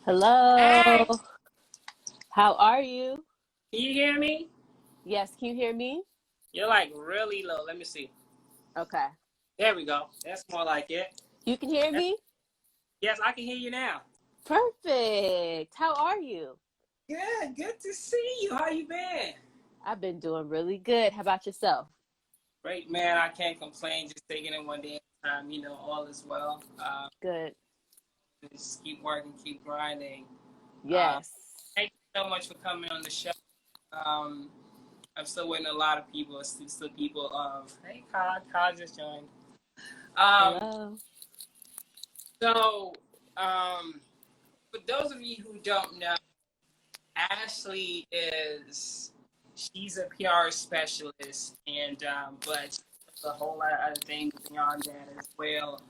Hello, Hey, how are you? can you hear me? Yes, can you hear me? You're like really low. Let me see. Okay. There we go. That's more like it. You can hear That's, me? yes, I can hear you now. Perfect. How are you? Good, good to see you. How you been? I've been doing really good. How about yourself? Great, man. I can't complain. Just taking it one day at a time. All is well. Good. Just keep working, keep grinding. Uh, Yes. Thank you so much for coming on the show. Um, I'm still waiting. A lot of people, still people of. Hey, Kyle just joined. Um, Hello. so, um, for those of you who don't know. Ashley she's a PR specialist, and but a whole lot of other things beyond that as well.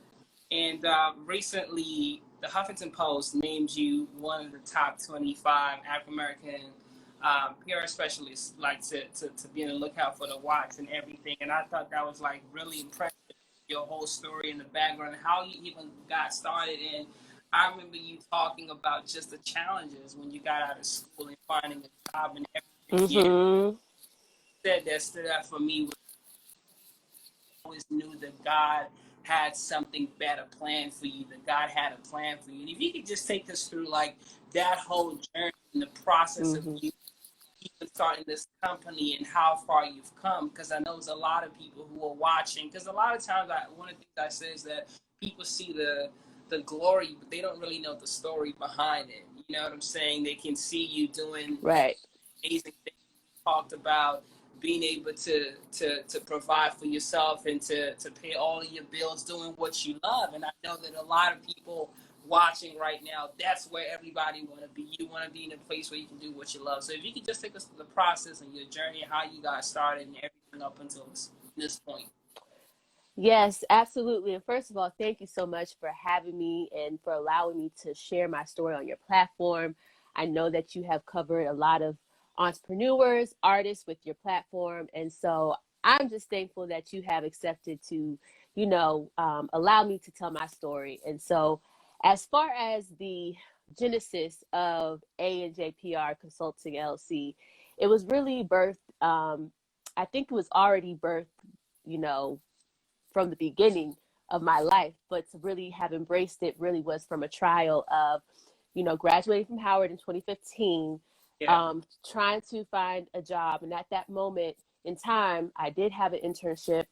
And recently, the Huffington Post named you one of the top 25 African American PR specialists, like to be on the lookout for the watch and everything. And I thought that was like really impressive. Your whole story in the background, how you even got started, and I remember you talking about just the challenges when you got out of school and finding a job and everything. Yeah, Mm-hmm. said that stood out for me was always knew that God had something better planned for you, that God had a plan for you. And if you could just take us through like that whole journey and the process of Mm-hmm. you even starting this company and how far you've come, because I know there's a lot of people who are watching, because a lot of times one of the things I say is that people see the glory, but they don't really know the story behind it. You know what I'm saying? They can see you doing Right. amazing things. You talked about being able to provide for yourself and to pay all of your bills doing what you love. And I know that a lot of people watching right now, that's where everybody want to be. You want to be in a place where you can do what you love. So if you could just take us through the process and your journey, how you got started and everything up until this point. Yes, absolutely. And first of all, thank you so much for having me and for allowing me to share my story on your platform. I know that you have covered a lot of entrepreneurs, artists with your platform. And so I'm just thankful that you have accepted to, allow me to tell my story. And so, as far as the genesis of ANJPR Consulting LLC, it was really birthed, I think it was already birthed, you know, from the beginning of my life, but to really have embraced it really was from a trial of, graduating from Howard in 2015, Yeah. trying to find a job. And at that moment in time, I did have an internship.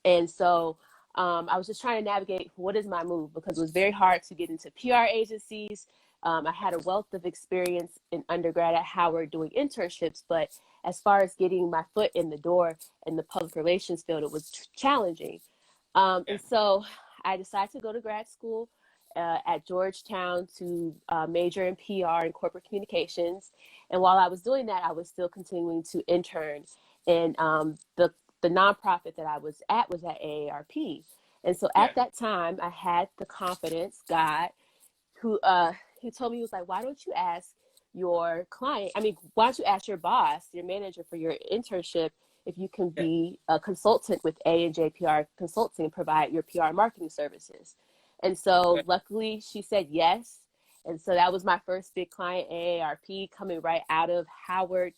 And so I was just trying to navigate what is my move, because it was very hard to get into PR agencies. I had a wealth of experience in undergrad at Howard doing internships, but as far as getting my foot in the door in the public relations field, it was challenging. Yeah. And so I decided to go to grad school at Georgetown to major in PR and corporate communications. And while I was doing that, I was still continuing to intern. And the nonprofit that I was at AARP. And so Yeah. at that time, I had the confidence, God, who he told me, he was like, why don't you ask your client? I mean, why don't you ask your boss, your manager for your internship, if you can Yeah. be a consultant with ANJPR Consulting and provide your PR marketing services? And so luckily she said yes. And so that was my first big client, AARP, coming right out of Howard,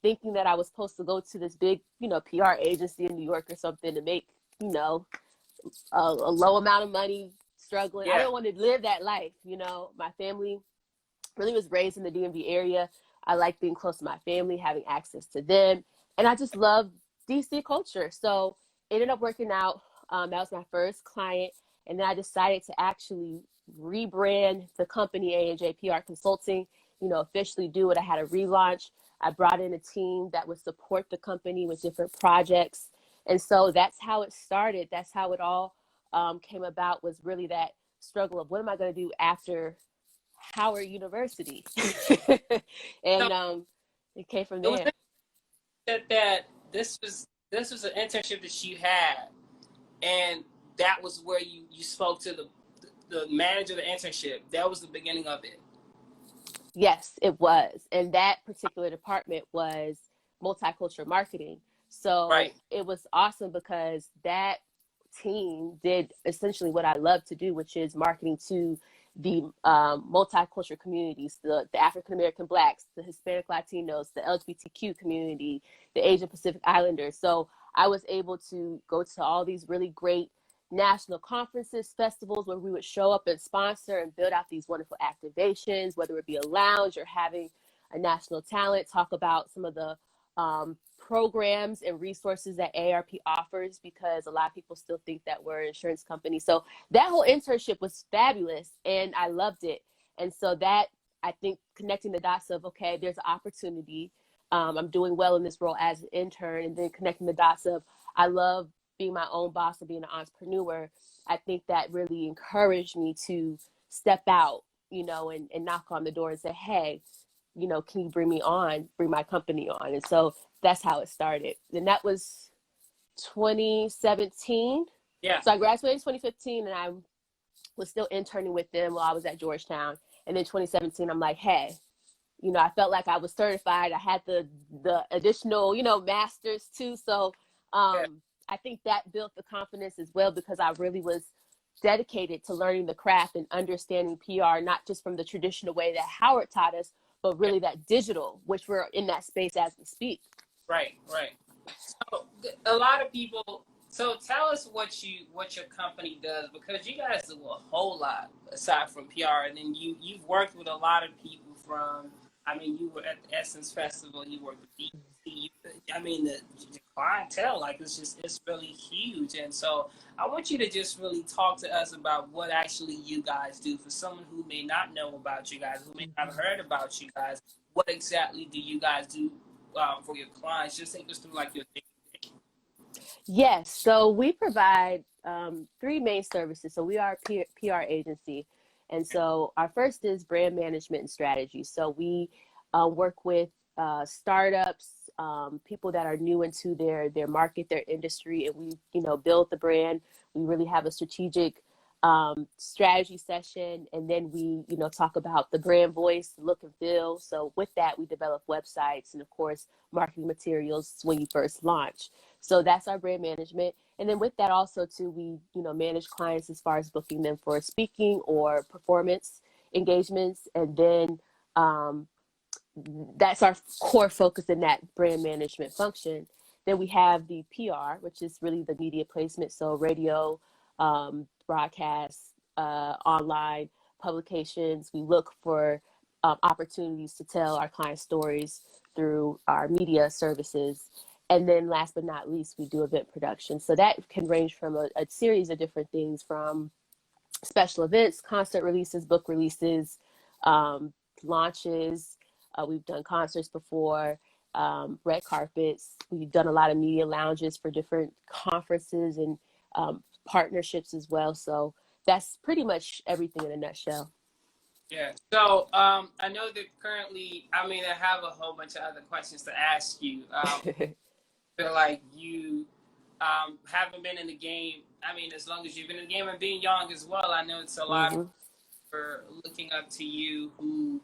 thinking that I was supposed to go to this big, PR agency in New York or something to make, you know, a low amount of money, struggling. I Yeah. didn't want to live that life. My family really was raised in the DMV area. I like being close to my family, having access to them. And I just love DC culture. So it ended up working out. That was my first client. And then I decided to actually rebrand the company ANJPR Consulting, officially do it. I had a relaunch. I brought in a team that would support the company with different projects. And so that's how it started. That's how it all came about, was really that struggle of what am I going to do after Howard University. So And it came from it was there. that this was an internship that you had, and that was where you spoke to the manager of the internship. That was the beginning of it. Yes, it was. And that particular department was multicultural marketing. Right. So it was awesome because that team did essentially what I love to do, which is marketing to the multicultural communities, the African American Blacks, the Hispanic Latinos, the LGBTQ community, the Asian Pacific Islanders. So I was able to go to all these really great national conferences, festivals, where we would show up and sponsor and build out these wonderful activations, whether it be a lounge or having a national talent talk about some of the programs and resources that AARP offers, because a lot of people still think that we're an insurance company. So that whole internship was fabulous and I loved it. And so that, I think, connecting the dots of, okay, there's an opportunity. I'm doing well in this role as an intern, and then connecting the dots of, I love being my own boss and being an entrepreneur. I think that really encouraged me to step out, and knock on the door and say, hey, can you bring my company on? And so that's how it started. And that was 2017. Yeah. So I graduated in 2015 and I was still interning with them while I was at Georgetown. And then 2017, I'm like, hey, I felt like I was certified. I had the additional, masters too. So I think that built the confidence as well, because I really was dedicated to learning the craft and understanding PR, not just from the traditional way that Howard taught us, but really that digital, which we're in that space as we speak. Right. So a lot of people. So tell us what your company does, because you guys do a whole lot aside from PR, and then you've worked with a lot of people from. I mean, you were at the Essence Festival. You worked with BBC. I mean, the clientele, like, it's really huge. And so I want you to just really talk to us about what actually you guys do, for someone who may not know about you guys, who may not have heard about you guys. What exactly do you guys do for your clients? Just take us through like your day. Yes. So we provide three main services. So we are a PR agency. And so our first is brand management and strategy. So we work with startups, people that are new into their market, their industry, and we, build the brand. We really have a strategic strategy session, and then we, talk about the brand voice, look and feel. So with that, we develop websites and, of course, marketing materials when you first launch. So that's our brand management. And then with that also too, we, manage clients as far as booking them for speaking or performance engagements. And then that's our core focus in that brand management function. Then we have the PR, which is really the media placement. So radio, broadcasts, online publications. We look for opportunities to tell our client stories through our media services. And then last but not least, we do event production. So that can range from a series of different things, from special events, concert releases, book releases, launches. We've done concerts before, red carpets. We've done a lot of media lounges for different conferences and partnerships as well. So that's pretty much everything in a nutshell. Yeah. So I know that currently, I have a whole bunch of other questions to ask you. Feel like you haven't been in the game. As long as you've been in the game and being young as well, I know it's a lot of people for looking up to you who,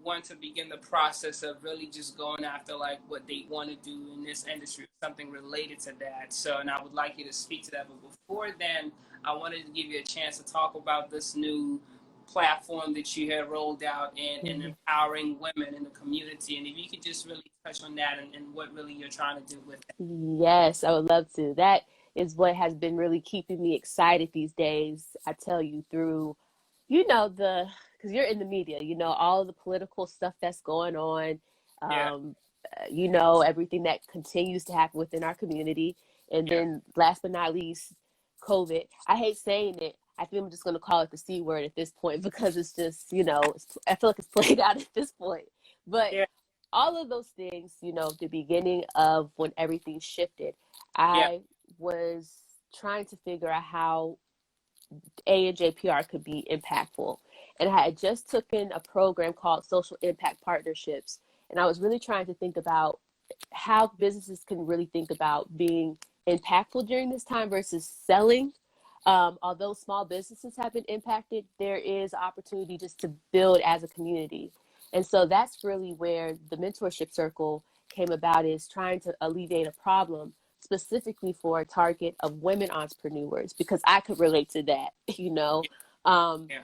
want to begin the process of really just going after like what they want to do in this industry, something related to that. So, and I would like you to speak to that. But before then, I wanted to give you a chance to talk about this new platform that you had rolled out in empowering women in the community. And if you could just really touch on that and what really you're trying to do with that. Yes, I would love to. That is what has been really keeping me excited these days. I tell you, through, because you're in the media, all the political stuff that's going on, everything that continues to happen within our community. And then last but not least, COVID. I hate saying it. I think I'm just going to call it the C word at this point, because it's just, I feel like it's played out at this point. But all of those things, the beginning of when everything shifted, I was trying to figure out how ANJPR could be impactful. And I had just taken a program called Social Impact Partnerships. And I was really trying to think about how businesses can really think about being impactful during this time versus selling. Although small businesses have been impacted, there is opportunity just to build as a community. And so that's really where the mentorship circle came about, is trying to alleviate a problem specifically for a target of women entrepreneurs, because I could relate to that, Yeah.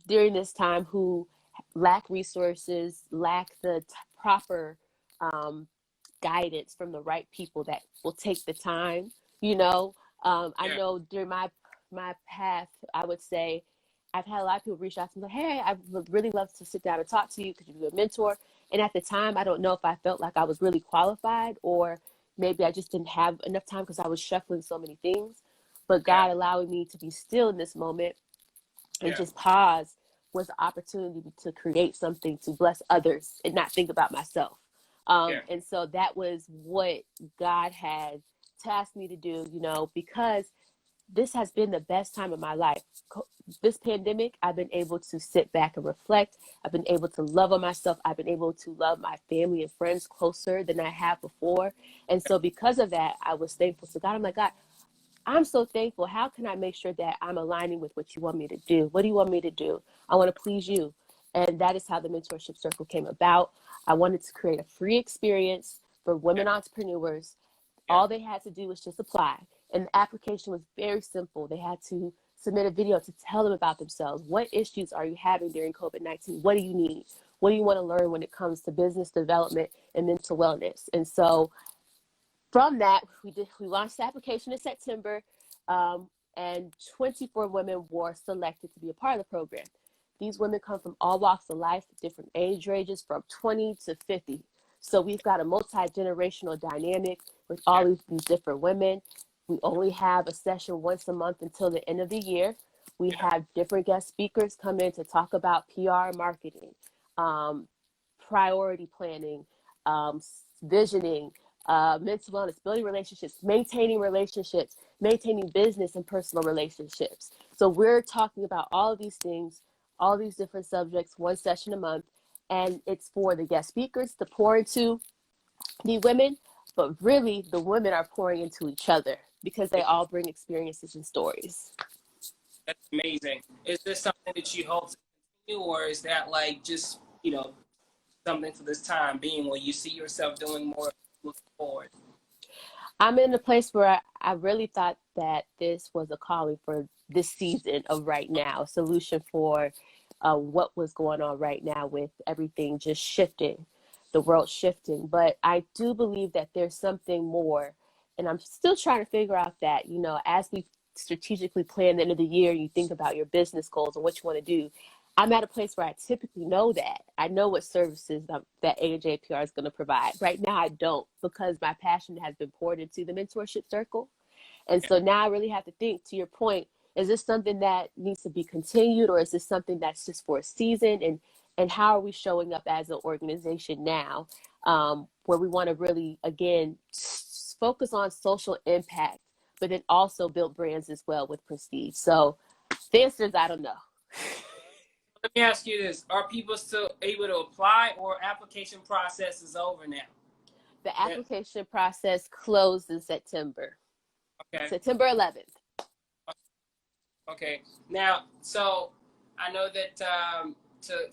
During this time who lack resources, lack the proper guidance from the right people that will take the time. You know, I Yeah. know during my path, I would say I've had a lot of people reach out to me like, "Hey, I would really love to sit down and talk to you. Could you be a mentor?" And at the time, I don't know if I felt like I was really qualified, or maybe I just didn't have enough time because I was shuffling so many things. But Yeah. God allowing me to be still in this moment and Yeah. just pause was the opportunity to create something to bless others and not think about myself. Yeah. And so that was what God had tasked me to do, you know, because this has been the best time of my life. This pandemic, I've been able to sit back and reflect. I've been able to love on myself. I've been able to love my family and friends closer than I have before. And so because of that, I was thankful to God. I'm like, God, I'm so thankful. How can I make sure that I'm aligning with what you want me to do? What do you want me to do? I want to please you. And that is how the mentorship circle came about. I wanted to create a free experience for Yeah. women entrepreneurs. Yeah. All they had to do was just apply. And the application was very simple. They had to submit a video to tell them about themselves. What issues are you having during COVID-19? What do you need? What do you want to learn when it comes to business development and mental wellness? And so from that, we launched the application in September, and 24 women were selected to be a part of the program. These women come from all walks of life, different age ranges from 20 to 50. So we've got a multi-generational dynamic with Yeah. all of these different women. We only have a session once a month until the end of the year. We Yeah. have different guest speakers come in to talk about PR marketing, um, priority planning, um, visioning, mental wellness, building relationships, maintaining business and personal relationships. So we're talking about all of these things, all these different subjects, one session a month, and it's for the guest speakers to pour into the women, but really the women are pouring into each other because they all bring experiences and stories. That's amazing. Is this something that you hope to continue, or is that like just, something for this time being where you see yourself doing more looking forward? I'm in a place where I really thought that this was a calling for this season of right now, a solution for what was going on right now with everything just shifting, the world shifting. But I do believe that there's something more. And I'm still trying to figure out that, you know, as we strategically plan the end of the year, you think about your business goals and what you want to do. I'm at a place where I typically know that. I know what services that ANJPR is going to provide. Right now, I don't, because my passion has been poured into the mentorship circle. And Yeah. so now I really have to think, to your point, is this something that needs to be continued, or is this something that's just for a season? And how are we showing up as an organization now, where we want to really, again, focus on social impact, but then also build brands as well with prestige? So the answer is I don't know. Let me ask you this: are people still able to apply, or application process is over now? The Yeah. application process closed in September, Okay. September 11th. Okay. Now, so I know that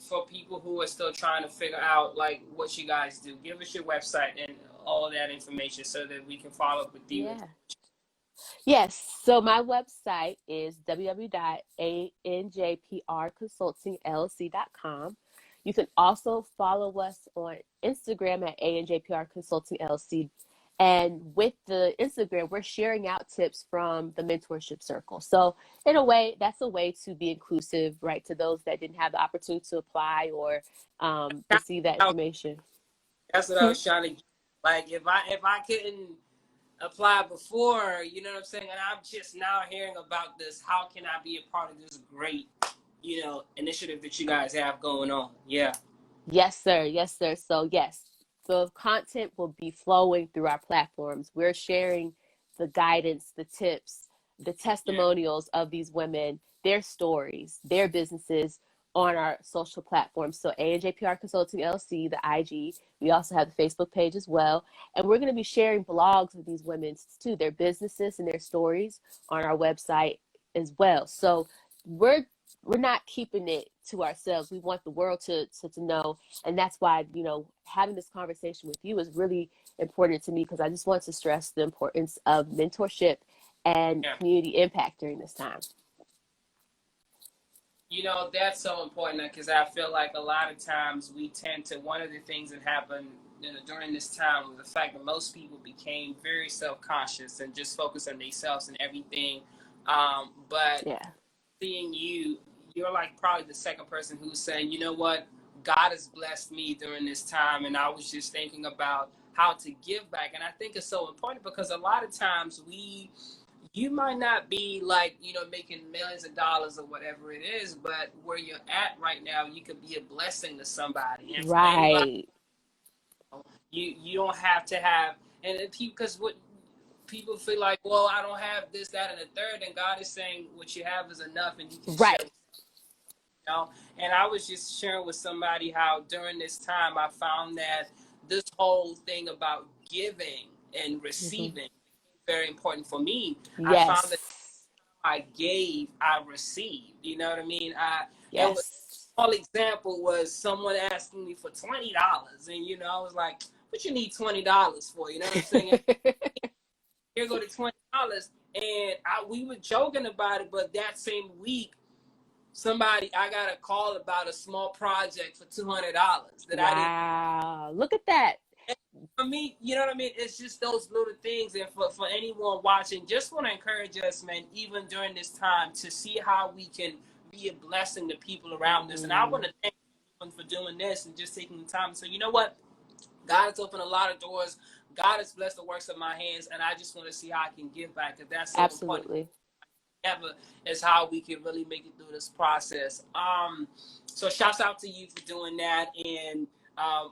for people who are still trying to figure out like what you guys do, give us your website and all of that information so that we can follow up with you. Yeah. Yes. So my website is www.anjprconsultingllc.com. You can also follow us on Instagram at ANJPR Consulting LLC. And with the Instagram, we're sharing out tips from the mentorship circle. So in a way, that's a way to be inclusive, right, to those that didn't have the opportunity to apply or receive that information. That's what I Hmm? was trying to get. Like if I couldn't apply before, you know what I'm saying, and I'm just now hearing about this, how can I be a part of this great, initiative that you guys have going on? Yeah. Yes, sir. Yes, sir. So, yes, the content will be flowing through our platforms. We're sharing the guidance, the tips, the Yeah. testimonials of these women, their stories, their businesses on our social platforms. So, ANJPR Consulting LC, the IG. We also have the Facebook page as well. And we're going to be sharing blogs of these women too, their businesses and their stories on our website as well. So, we're not keeping it to ourselves. We want the world to know. And that's why, you know, having this conversation with you is really important to me, because I just want to stress the importance of mentorship and Yeah. community impact during this time. That's so important because I feel like a lot of times we tend to, one of the things that happened during this time was the fact that most people became very self-conscious and just focused on themselves and everything. But Yeah. seeing you're like probably the second person who's saying, you know what, God has blessed me during this time. And I was just thinking about how to give back. And I think it's so important because a lot of times you might not be like, making millions of dollars or whatever it is, but where you're at right now, you could be a blessing to somebody. And for anybody, Right. you don't have to have, and because what people feel like, well, I don't have this, that, and the third, and God is saying what you have is enough, and you can share. Right. And I was just sharing with somebody how during this time I found that this whole thing about giving and Mm-hmm. receiving very important for me. I found that Yes. I gave, I received. You know what I mean? And a Yes. small example was someone asking me for $20, and I was like, "What you need $20 for?" You know what I'm saying? And here go to $20, and we were joking about it, but that same week, I got a call about a small project for $200 that I didn't. Wow. Look at that. For me, you know what I mean? It's just those little things. And for anyone watching, just want to encourage us, man, even during this time, to see how we can be a blessing to people around us. And I want to thank everyone for doing this and just taking the time. So, you know what? God has opened a lot of doors. God has blessed the works of my hands. And I just want to see how I can give back, because that's so important. Absolutely. Ever is how we can really make it through this process. So shouts out to you for doing that, and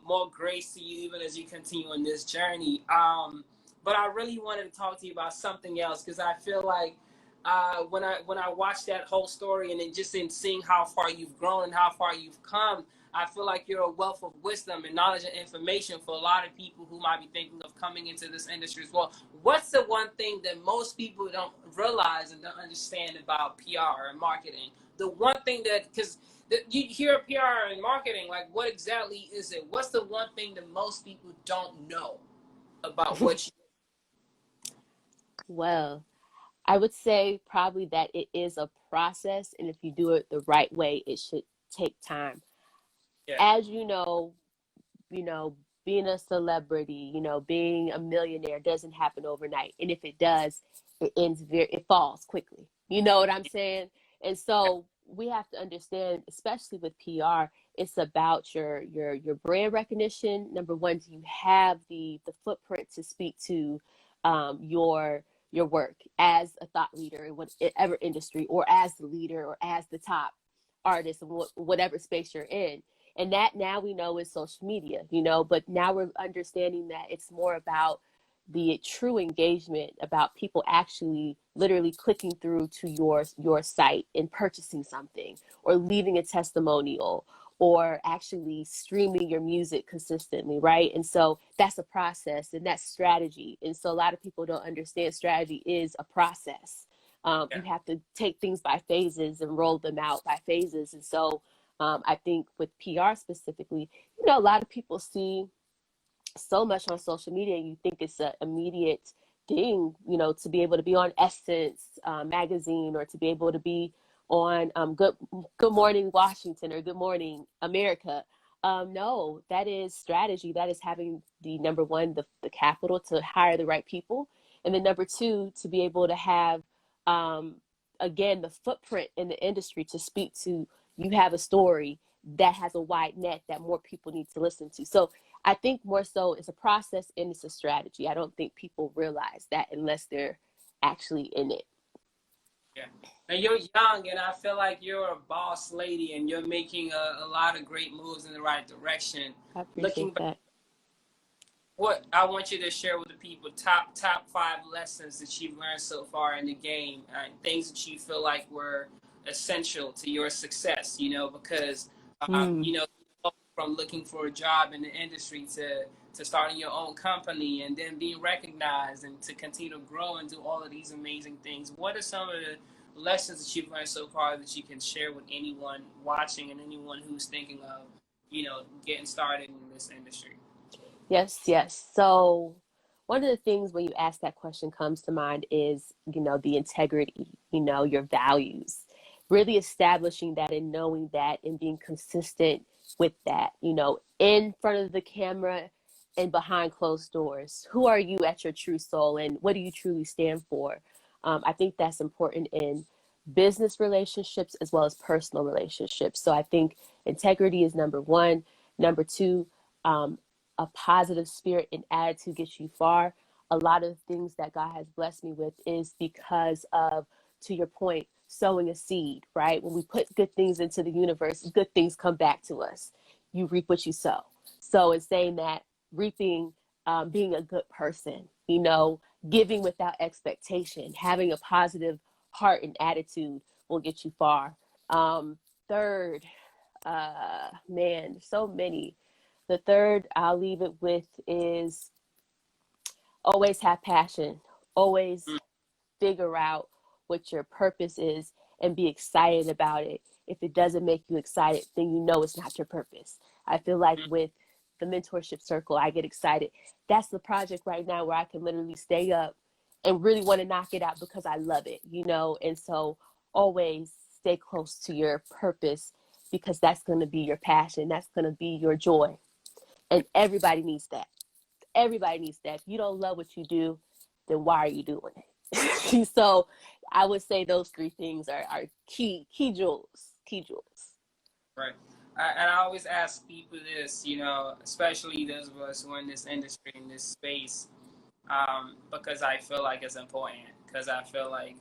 more grace to you even as you continue on this journey. But I really wanted to talk to you about something else, because I feel like when I watched that whole story and then just in seeing how far you've grown and how far you've come, I feel like you're a wealth of wisdom and knowledge and information for a lot of people who might be thinking of coming into this industry as well. What's the one thing that most people don't realize and don't understand about PR and marketing? The one thing that, because you hear PR and marketing, like what exactly is it? What's the one thing that most people don't know about what you Well, I would say probably that it is a process, and if you do it the right way, it should take time. yeah, As you know, being a celebrity, being a millionaire doesn't happen overnight. And if it does, it falls quickly. You know what I'm saying? And so we have to understand, especially with PR, it's about your brand recognition. Number one, do you have the footprint to speak to your work as a thought leader in whatever industry, or as the leader, or as the top artist in whatever space you're in? And that now we know is social media, but now we're understanding that it's more about the true engagement, about people actually literally clicking through to your site and purchasing something, or leaving a testimonial, or actually streaming your music consistently, right? And so that's a process, and that's strategy. And so a lot of people don't understand strategy is a process. yeah, You have to take things by phases and roll them out by phases. And so I think with PR specifically, a lot of people see so much on social media, and you think it's an immediate thing, to be able to be on Essence magazine, or to be able to be on Good Morning Washington, or Good Morning America. No, that is strategy. That is having the number one, the capital to hire the right people, and then number two, to be able to have again the footprint in the industry to speak to. You have a story that has a wide net that more people need to listen to. So I think more so it's a process and it's a strategy. I don't think people realize that unless they're actually in it. yeah. And you're young, and I feel like you're a boss lady, and you're making a lot of great moves in the right direction. I Looking appreciate back, that. what I want you to share with the people, top 5 lessons that you've learned so far in the game, things that you feel like were essential to your success. Because Mm. from looking for a job in the industry to starting your own company, and then being recognized, and to continue to grow and do all of these amazing things. What are some of the lessons that you've learned so far that you can share with anyone watching and anyone who's thinking of, getting started in this industry? Yes, yes. So one of the things when you ask that question comes to mind is, the integrity, your values, really establishing that and knowing that and being consistent with that, you know, in front of the camera and behind closed doors. Who are you at your true soul, and what do you truly stand for? I think that's important in business relationships as well as personal relationships. So I think integrity is number one. Number two, a positive spirit and attitude gets you far. A lot of things that God has blessed me with is because of, to your point, sowing a seed, right? When we put good things into the universe, good things come back to us. You reap what you sow. So in saying that, reaping, being a good person, you know, giving without expectation, having a positive heart and attitude will get you far. Third, man, so many. The third I'll leave it with is always have passion. Always figure out what your purpose is and be excited about it. If it doesn't make you excited, then you know it's not your purpose. I feel like with the mentorship circle, I get excited. That's the project right now where I can literally stay up and really want to knock it out because I love it, you know? And so always stay close to your purpose, because that's going to be your passion. That's going to be your joy. And everybody needs that. Everybody needs that. If you don't love what you do, then why are you doing it? So I would say those three things are key jewels. Right. And I always ask people this, you know, especially those of us who are in this industry, in this space, because I feel like it's important. Because I feel like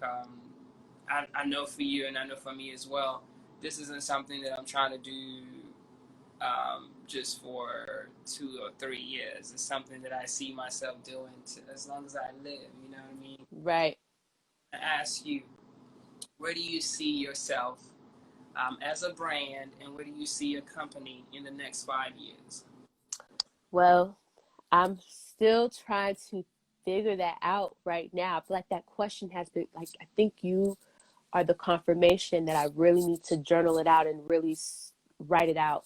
I know for you and I know for me as well, this isn't something that I'm trying to do just for 2 or 3 years. It's something that I see myself doing as long as I live, you know what I mean? Right. I ask you, where do you see yourself as a brand, and where do you see your company in the next 5 years? Well, I'm still trying to figure that out right now. I feel like that question has been, like, I think you are the confirmation that I really need to journal it out and really write it out.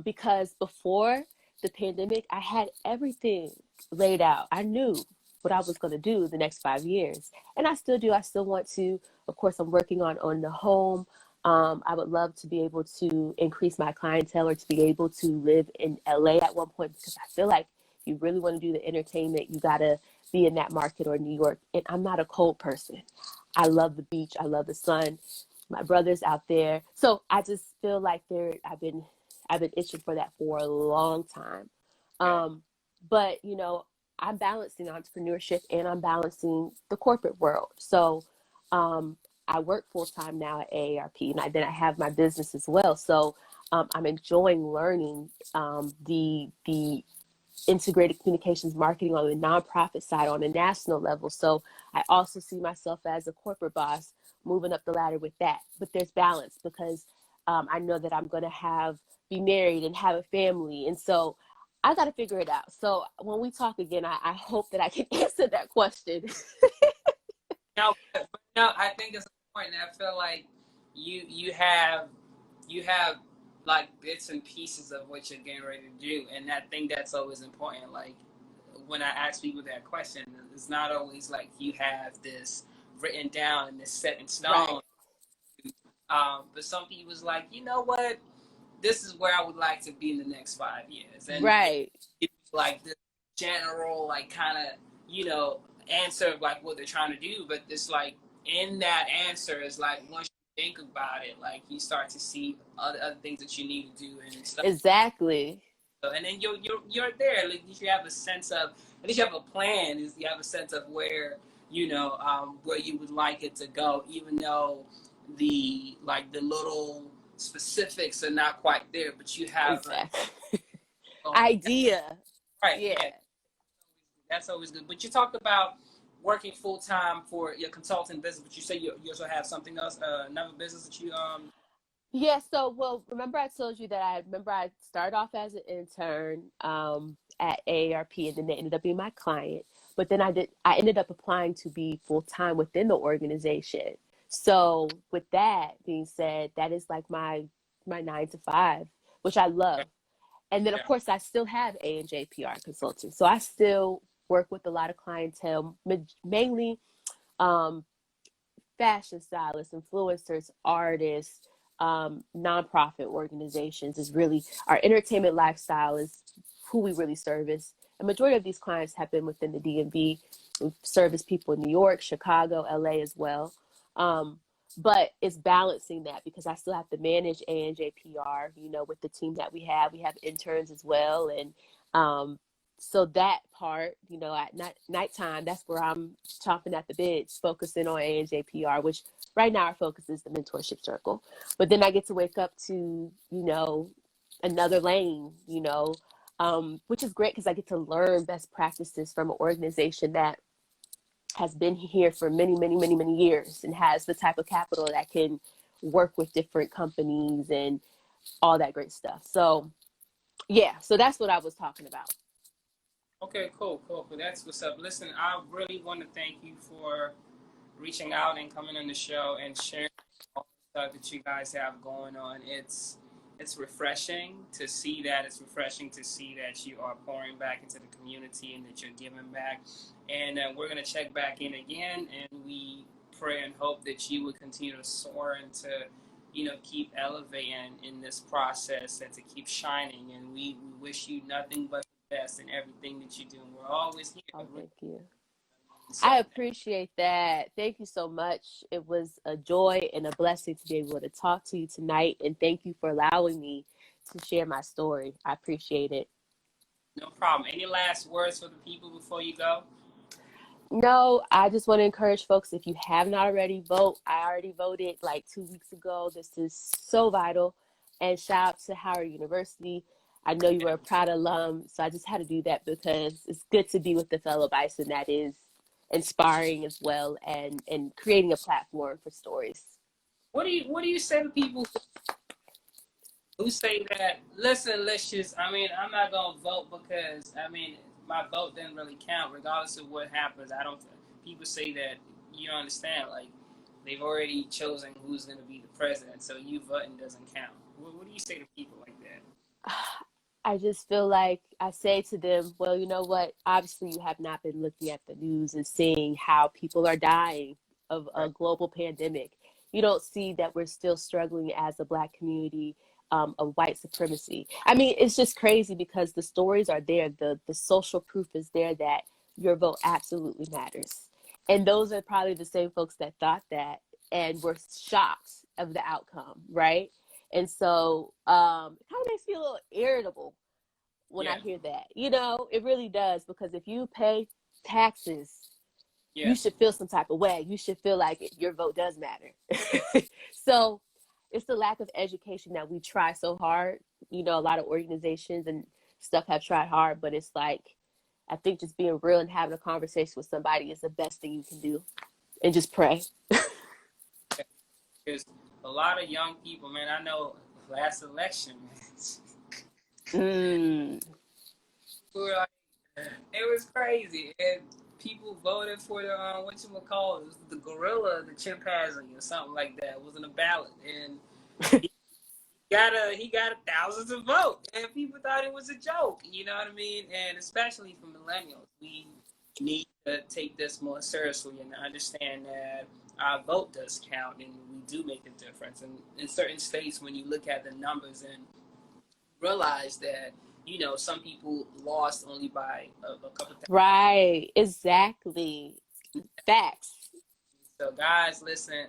Because before the pandemic, I had everything laid out. I knew what I was going to do the next 5 years. And I still do. I still want to. Of course, I'm working on the home. I would love to be able to increase my clientele, or to be able to live in LA at one point, because I feel like if you really want to do the entertainment, you got to be in that market, or New York. And I'm not a cold person. I love the beach. I love the sun. My brother's out there. So I just feel like I've been itching for that for a long time. But, you know, I'm balancing entrepreneurship and I'm balancing the corporate world. So I work full time now at AARP, and then I have my business as well. So I'm enjoying learning the integrated communications marketing on the nonprofit side on a national level. So I also see myself as a corporate boss moving up the ladder with that. But there's balance, because I know that I'm going to be married and have a family. And so I got to figure it out. So when we talk again, I hope that I can answer that question. No, I think it's important. I feel like you have like bits and pieces of what you're getting ready to do, and I think that's always important. Like when I ask people that question, it's not always like you have this written down and this set in stone. Right. But some people's like, you know what, this is where I would like to be in the next 5 years, and Right. it's like this general, like kind of, you know, answer of like what they're trying to do, but it's like in that answer is like once you think about it, like you start to see other things that you need to do and stuff. Exactly. So, and then you're there. Like, at least you have a sense of, at least you have a plan. Is you have a sense of where, you know, where you would like it to go, even though the little specifics are not quite there, but you have Exactly. a Idea. right. Yeah. Yeah, that's always good. But you talked about working full time for your consulting business, but you say you also have something else, another business that you Yeah, so well, remember I told you that I started off as an intern at AARP, and then they ended up being my client. But then I ended up applying to be full time within the organization. So with that being said, that is like my 9 to 5, which I love. And then of yeah. course I still have ANJPR Consulting. So I still work with a lot of clientele, mainly um, fashion stylists, influencers, artists, nonprofit organizations. Is really our entertainment lifestyle is who we really service. A majority of these clients have been within the DMV. We service people in New York, Chicago, LA as well. Um, but it's balancing that because I still have to manage ANJPR, with the team that we have. We have interns as well. And so that part, at nighttime, that's where I'm chomping at the bits, focusing on ANJPR, which right now our focus is the mentorship circle. But then I get to wake up to, another lane, which is great because I get to learn best practices from an organization that has been here for many, many, many, many years and has the type of capital that can work with different companies and all that great stuff. So, yeah, so that's what I was talking about. Okay, cool. That's what's up. Listen, I really want to thank you for reaching out and coming on the show and sharing all the stuff that you guys have going on. It's refreshing to see that. It's refreshing to see that you are pouring back into the community and that you're giving back. And we're going to check back in again, and we pray and hope that you would continue to soar and to, keep elevating in this process and to keep shining. And we wish you nothing but the best in everything that you do. And we're always here. Oh, thank you. So, I appreciate that. Thank you so much. It was a joy and a blessing to be able to talk to you tonight. And thank you for allowing me to share my story. I appreciate it. no problem. Any last words for the people before you go? No, I just want to encourage folks, if you have not already, vote. I already voted like 2 weeks ago. This is so vital. And shout out to Howard University. I know you were a proud alum, so I just had to do that because it's good to be with a fellow Bison that is inspiring as well and creating a platform for stories. What do you say to people who say that? Listen, Lysious, I'm not gonna vote because my vote doesn't really count, regardless of what happens. I don't. People say that you don't understand, like they've already chosen who's gonna be the president, so you voting doesn't count. What do you say to people like that? I just feel like I say to them, well, you know what? Obviously, you have not been looking at the news and seeing how people are dying of a global pandemic. You don't see that we're still struggling as a Black community of white supremacy. I mean, it's just crazy because the stories are there. The social proof is there that your vote absolutely matters. And those are probably the same folks that thought that and were shocked of the outcome, right? And so it kind of makes me a little irritable when I hear that. It really does, because if you pay taxes, you should feel some type of way. You should feel like your vote does matter. So it's the lack of education that we try so hard. A lot of organizations and stuff have tried hard, but it's like, I think just being real and having a conversation with somebody is the best thing you can do, and just pray. Because a lot of young people, man, I know last election, like, it was crazy, and people voted for the whatchamacallit, it was the gorilla, the chimpanzee, or something like that. It wasn't a ballot, and he got thousands of votes, and people thought it was a joke. You know what I mean? And especially for millennials, we need to take this more seriously and understand that our vote does count and we do make a difference. And in certain states, when you look at the numbers and realize that, some people lost only by a couple thousand. Right, exactly. Facts. So guys, listen,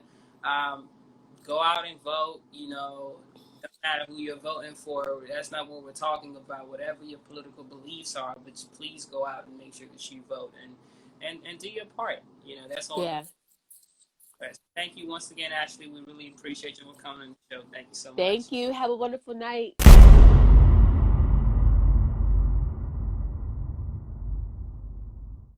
go out and vote. Doesn't matter who you're voting for. That's not what we're talking about. Whatever your political beliefs are, but please go out and make sure that you vote and do your part. That's all. Yeah. Thank you once again, Ashley. We really appreciate you for coming on the show. Thank you so much. Thank you. Have a wonderful night.